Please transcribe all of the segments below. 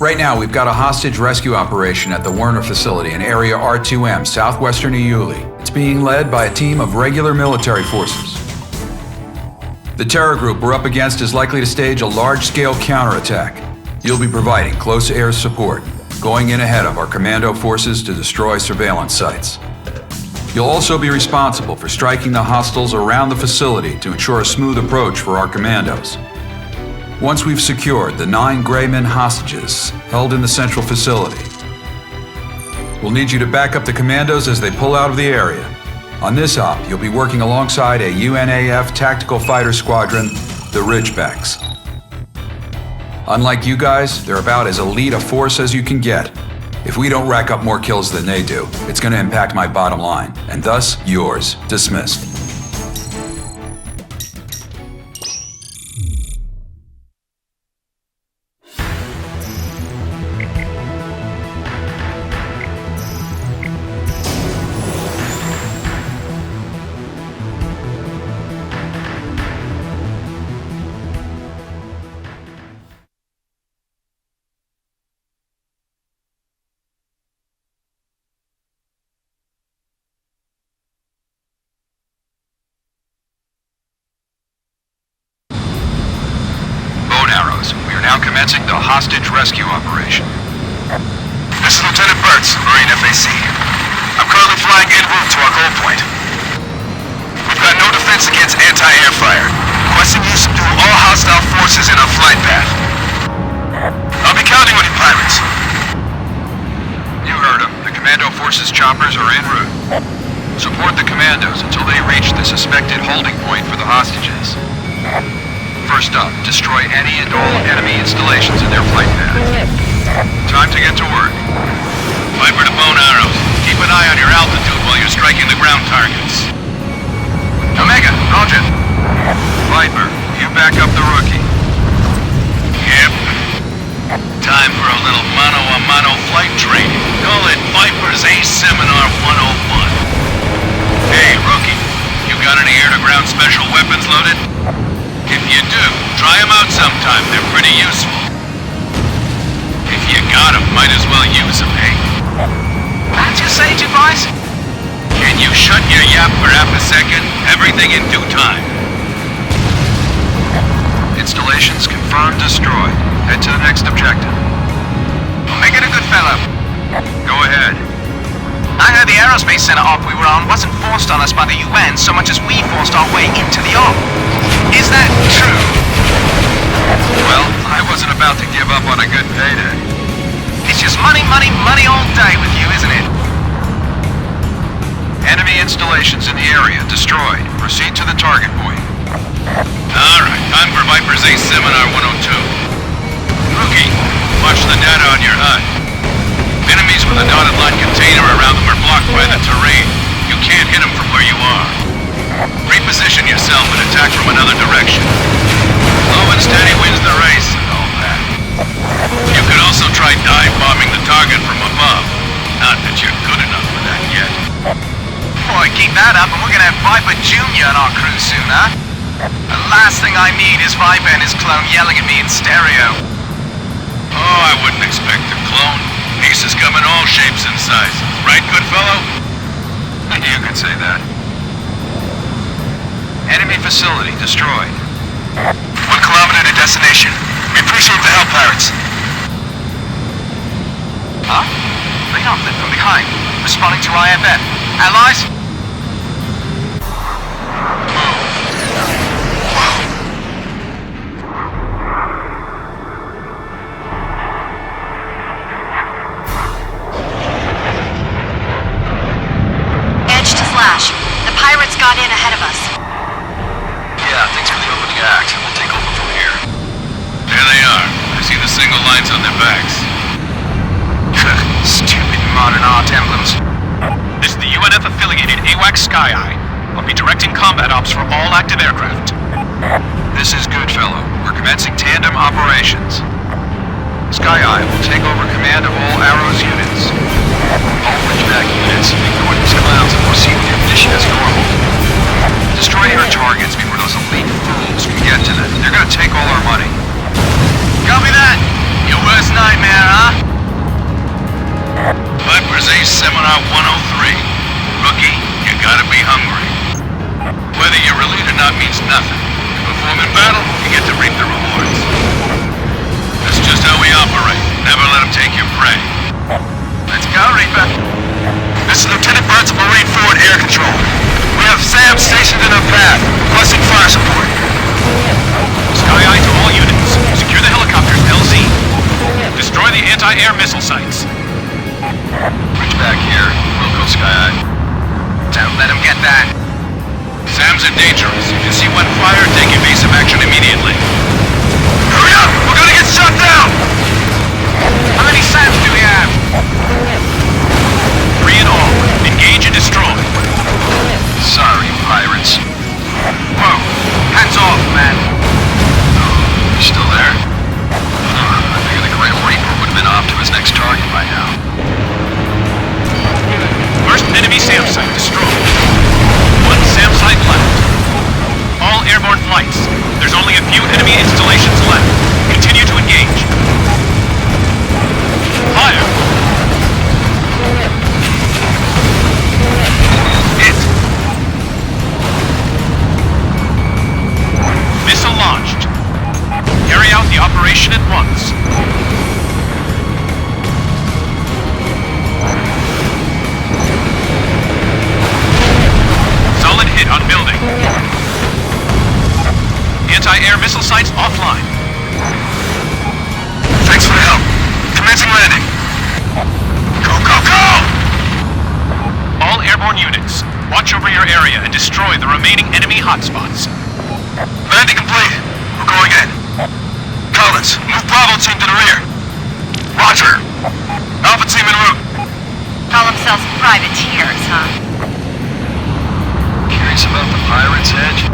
Right now, we've got a hostage rescue operation at the Werner facility in Area R2M, southwestern Iuli. It's being led by a team of regular military forces. The terror group we're up against is likely to stage a large-scale counterattack. You'll be providing close air support, going in ahead of our commando forces to destroy surveillance sites. You'll also be responsible for striking the hostiles around the facility to ensure a smooth approach for our commandos. Once we've secured the 9 Greymen hostages held in the central facility, we'll need you to back up the commandos as they pull out of the area. On this op, you'll be working alongside a UNAF tactical fighter squadron, the Ridgebacks. Unlike you guys, they're about as elite a force as you can get. If we don't rack up more kills than they do, it's going to impact my bottom line, and thus yours. Dismissed. Now commencing the hostage rescue operation. This is Lieutenant Burtz, Marine FAC. I'm currently flying en route to our goal point. We've got no defense against anti-air fire. Requesting you subdue all hostile forces in our flight path. I'll be counting on you, pirates. You heard him. The commando forces choppers are en route. Support the commandos until they reach the suspected holding point for the hostages. First up, destroy any and all enemy installations in their flight path. Time to get to work. Viper to bone arrows. Keep an eye on your altitude while you're striking the ground targets. Omega, roger. Viper, you back up the rookie. Yep. Time for a little mano-a-mano flight training. Call it Viper's Ace Seminar 101. Hey, rookie, you got any air-to-ground special weapons loaded? If you do, try them out sometime. They're pretty useful. If you got them, might as well use them, eh? What'd you say, boys? Can you shut your yap for half a second? Everything in due time. Installations confirmed destroyed. Head to the next objective. Make it a good fellow. Go ahead. I heard the aerospace center op we were on wasn't forced on us by the UN so much as we forced our way into the op. Is that true? Well, I wasn't about to give up on a good payday. It's just money, money, money all day with you, isn't it? Enemy installations in the area destroyed. Proceed to the target point. Alright, time for Viper's Ace Seminar 102. Rookie, watch the data on your HUD. Enemies with a dotted line container around them are blocked by the terrain. You can't hit them from where you are. Reposition yourself and attack from another direction. Slow and steady wins the race and all that. You could also try dive bombing the target from above. Not that you're good enough for that yet. Boy, keep that up and we're gonna have Viper Jr. on our crew soon, huh? The last thing I need is Viper and his clone yelling at me in stereo. Oh, I wouldn't expect a clone. Pieces come in all shapes and sizes. Right, good fellow? You could say that. Enemy facility destroyed. 1 kilometer to destination. We appreciate the help, pirates. Huh? Radar flip from behind. Responding to IFF. Allies? Edge to Flash. The pirates got in ahead of us. Yeah, thanks for the opening act. We'll take over from here. There they are. I see the single lines on their backs. Stupid modern art emblems. This is the UNF-affiliated AWACS Sky Eye. I'll be directing combat ops for all active aircraft. This is Goodfellow. We're commencing tandem operations. Sky Eye will take over command of all Arrows units. All Ridgeback units, ignore these clowns and proceed with your mission as normal. Destroy your targets before those elite fools can get to them. They're gonna take all our money. Copy that. Your worst nightmare, huh? Seminar 103. Rookie, you gotta be hungry. Whether you're relieved or not means nothing. You perform in battle, you get to reap the rewards. That's just how we operate. Never let them take your prey. Let's go, Reaper. This is Lieutenant Burns of Marine Forward Air Control. We have Sam stationed in our path, requesting fire support. Sky Eye to all units. Secure the helicopters, LZ. Destroy the anti-air missile sites. Bridge back here. We'll go Sky Eye. Don't let him get that. Sam's in dangerous. If you see one fire, take evasive action immediately. Hurry up! We're gonna get shot down! How many Sams do we have? 3 in all. Engage and destroy. Sorry, pirates. Whoa! Hands off, man. You still there? I figured the Grim Reaper would have been off to his next target by now. First enemy SAM site destroyed. 1 SAM site left. All airborne flights. There's only a few enemy installations left. Continue to engage. Fire! Hit! Missile launched. Carry out the operation at once. Solid hit on building. Anti-air missile sites offline. Thanks for the help. Commencing landing. Go, go, go! All airborne units, watch over your area and destroy the remaining enemy hotspots. Landing complete. We're going in. Collins, move Bravo team to the rear. Roger. Alpha team en route. Call themselves privateers, huh? Curious about the pirates, Edge?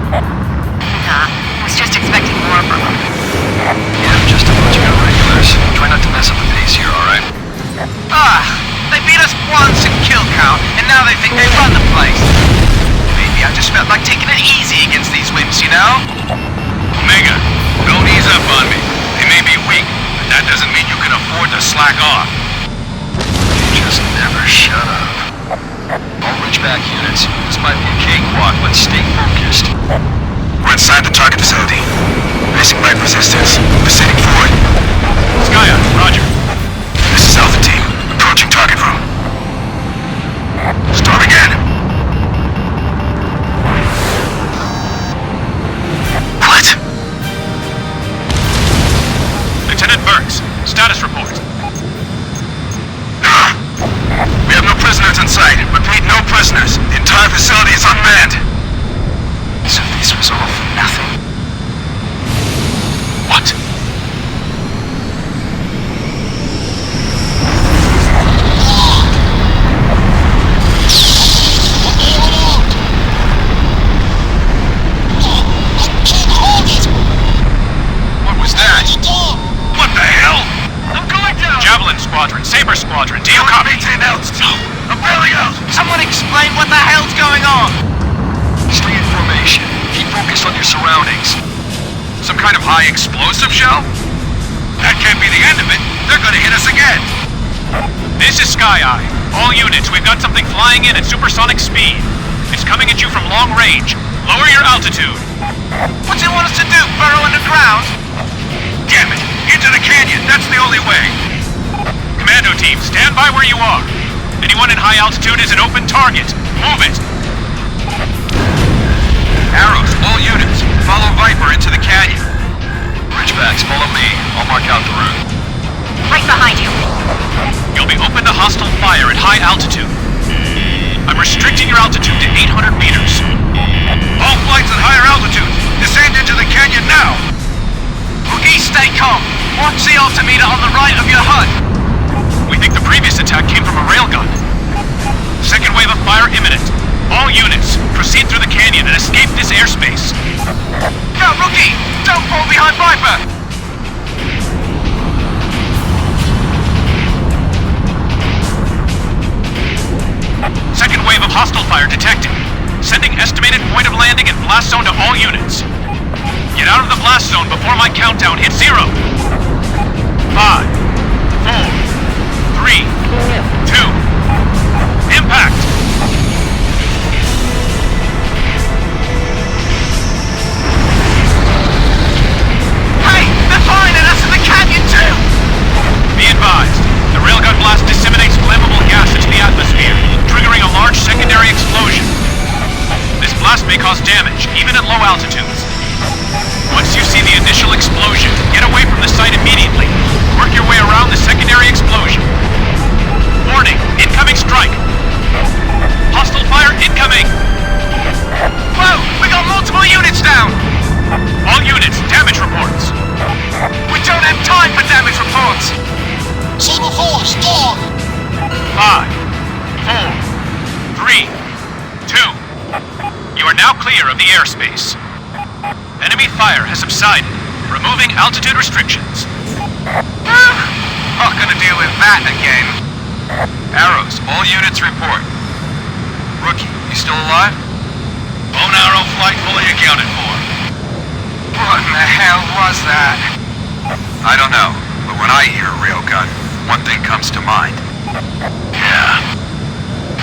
Nah, was just expecting more from them. Yeah, just a bunch of irregulars. Try not to mess up the pace here, alright? They beat us once in kill count, and now they think they run the place. Maybe I just felt like taking it easy against these wimps, you know? Omega, don't ease up on me. They may be weak, but that doesn't mean you can afford to slack off. You just never shut up. All Ridgeback units, this might be a cakewalk, but stay focused. We're inside the target facility. Facing light resistance. Proceeding forward. Sky Eye, roger. This is Alpha team. Approaching target room. Storming in. What? Lieutenant Burns, status report. We have no prisoners in sight. Repeat, no prisoners. The entire facility is unmanned. So this was all for nothing. What? What was that? What the hell? I'm going down! Javelin Squadron, Saber Squadron, do you copy? Maintain altitude. I'm bailing out. Someone explain what the hell's going on. Stay in formation. Keep focused on your surroundings. Some kind of high explosive shell? That can't be the end of it. They're gonna hit us again. This is Sky Eye. All units, we've got something flying in at supersonic speed. It's coming at you from long range. Lower your altitude. What's it want us to do? Burrow underground? Damn it! Into the canyon! That's the only way! Commando team, stand by where you are. Anyone in high altitude is an open target. Move it. Arrows, all units, follow Viper into the canyon. Ridgebacks, follow me. I'll mark out the route. Right behind you. You'll be open to hostile fire at high altitude. I'm restricting your altitude to 800 meters. All flights at higher altitudes, descend into the canyon now! Rookie, stay calm. Watch the altimeter on the right of your HUD. We think the previous attack came from a railgun. Second wave of fire imminent. All units, proceed through the canyon and escape this airspace. Go, Rookie! Don't fall behind Viper! Second wave of hostile fire detected. Sending estimated point of landing and blast zone to all units. Get out of the blast zone before my countdown hits 0. 5, 4, 3, 2, Incoming strike! Hostile fire incoming! Whoa! We got multiple units down! All units, damage reports! We don't have time for damage reports! Saber-Force, storm! 5, 4, 3, 2. You are now clear of the airspace. Enemy fire has subsided, removing altitude restrictions. Not gonna deal with that again. Arrows, all units report. Rookie, you still alive? Bone arrow flight fully accounted for. What in the hell was that? I don't know, but when I hear railgun, one thing comes to mind. Yeah.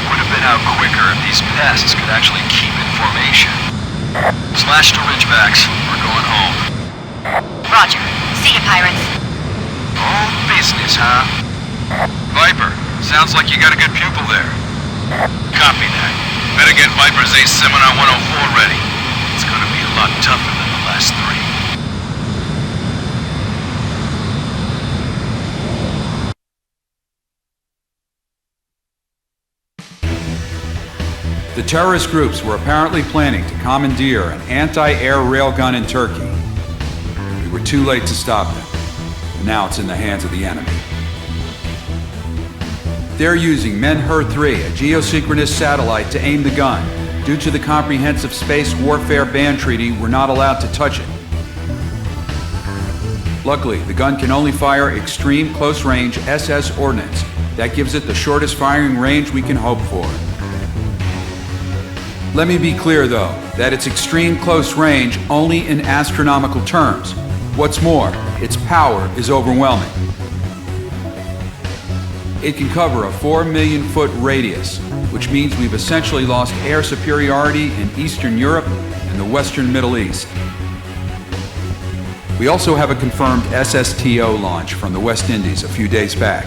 Would have been out quicker if these pests could actually keep in formation. Slash to ridgebacks. We're going home. Roger. See you, pirates. All business, huh? Viper, sounds like you got a good pupil there. Copy that. Better get Viper's Ace Seminar 104 ready. It's gonna be a lot tougher than the last 3. The terrorist groups were apparently planning to commandeer an anti-air railgun in Turkey. We were too late to stop them, and now it's in the hands of the enemy. They're using Menhur-3, a geosynchronous satellite, to aim the gun. Due to the Comprehensive Space Warfare Ban Treaty, we're not allowed to touch it. Luckily, the gun can only fire extreme close-range SS ordnance. That gives it the shortest firing range we can hope for. Let me be clear, though, that it's extreme close range only in astronomical terms. What's more, its power is overwhelming. It can cover a 4 million foot radius, which means we've essentially lost air superiority in Eastern Europe and the Western Middle East. We also have a confirmed SSTO launch from the West Indies a few days back.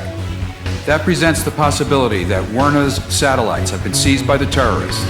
That presents the possibility that Werner's satellites have been seized by the terrorists.